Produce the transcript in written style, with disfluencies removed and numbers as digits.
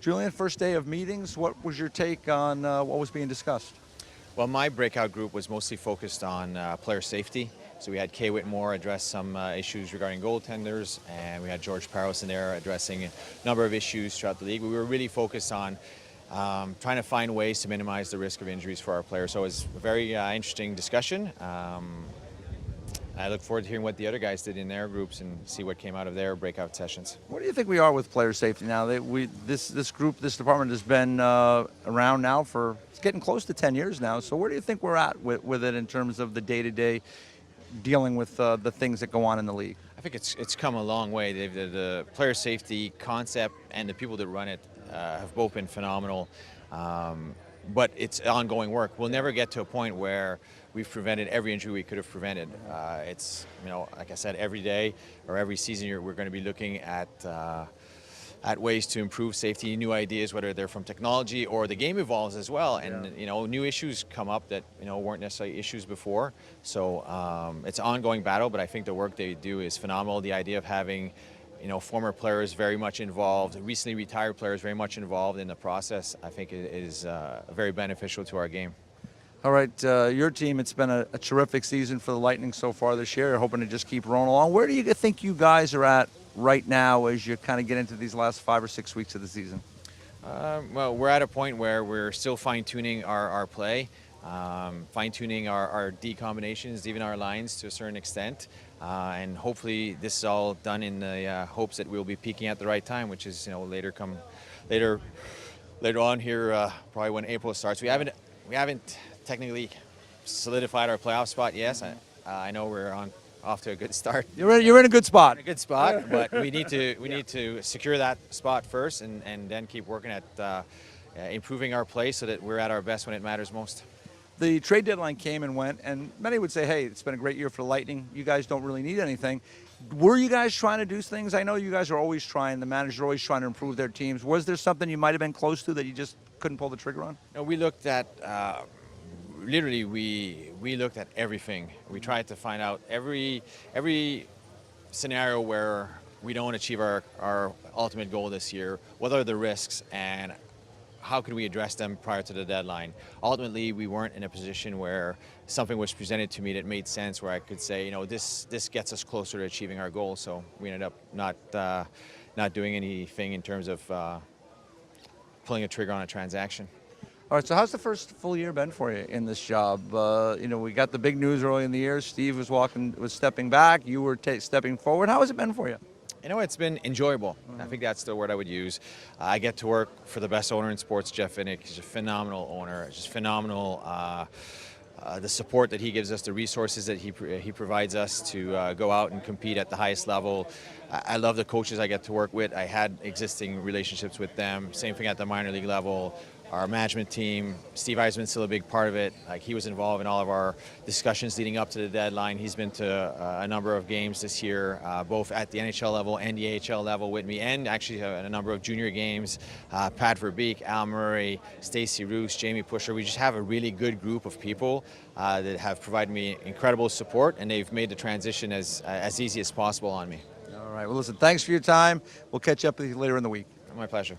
Julien, first day of meetings, what was your take on what was being discussed? Well, my breakout group was mostly focused on player safety. So we had Kay Whitmore address some issues regarding goaltenders, and we had George Parros in there addressing a number of issues throughout the league. We were really focused on trying to find ways to minimize the risk of injuries for our players. So it was a very interesting discussion. I look forward to hearing what the other guys did in their groups and see what came out of their breakout sessions. What do you think we are with player safety now? This department has been around now for, it's getting close to 10 years now. So where do you think we're at with it in terms of the day-to-day dealing with the things that go on in the league? I think it's come a long way. The player safety concept and the people that run it have both been phenomenal. But it's ongoing work. We'll never get to a point where we've prevented every injury we could have prevented. It's, like I said, every day or every season we're going to be looking at ways to improve safety, new ideas, whether they're from technology or the game evolves as well. And, new issues come up that, weren't necessarily issues before. So it's an ongoing battle, but I think the work they do is phenomenal. The idea of having former players very much involved, recently retired players very much involved in the process, I think is very beneficial to our game. All right, your team, it's been a terrific season for the Lightning so far this year. You're hoping to just keep rolling along. Where do you think you guys are at right now as you kind of get into these last 5 or 6 weeks of the season? Well, we're at a point where we're still fine-tuning our play, fine-tuning our D combinations, even our lines to a certain extent. And hopefully this is all done in the hopes that we'll be peaking at the right time, which is later on here, probably when April starts. We haven't technically solidified our playoff spot. Yes, I know we're off to a good start. You're in a good spot. A good spot, but we need to secure that spot first, and then keep working at improving our play so that we're at our best when it matters most. The trade deadline came and went, and many would say, hey, it's been a great year for the Lightning. You guys don't really need anything. Were you guys trying to do things? I know you guys are always trying. The managers are always trying to improve their teams. Was there something you might have been close to that you just couldn't pull the trigger on? No, we looked at, literally, we looked at everything. We tried to find out every scenario where we don't achieve our ultimate goal this year. What are the risks, and how could we address them prior to the deadline? Ultimately, we weren't in a position where something was presented to me that made sense, where I could say, this gets us closer to achieving our goal. So we ended up not doing anything in terms of pulling a trigger on a transaction. All right, so how's the first full year been for you in this job? We got the big news early in the year. Steve was stepping back. You were stepping forward. How has it been for you? It's been enjoyable. I think that's the word I would use. I get to work for the best owner in sports, Jeff Hradek. He's a phenomenal owner, just phenomenal. The support that he gives us, the resources that he provides us to go out and compete at the highest level. I love the coaches I get to work with. I had existing relationships with them. Same thing at the minor league level. Our management team, Steve Yzerman's still a big part of it. Like, he was involved in all of our discussions leading up to the deadline. He's been to a number of games this year, both at the NHL level and the AHL level with me, and actually a number of junior games. Pat Verbeek, Al Murray, Stacey Roos, Jamie Pusher. We just have a really good group of people that have provided me incredible support, and they've made the transition as easy as possible on me. All right. Well, listen, thanks for your time. We'll catch up with you later in the week. My pleasure.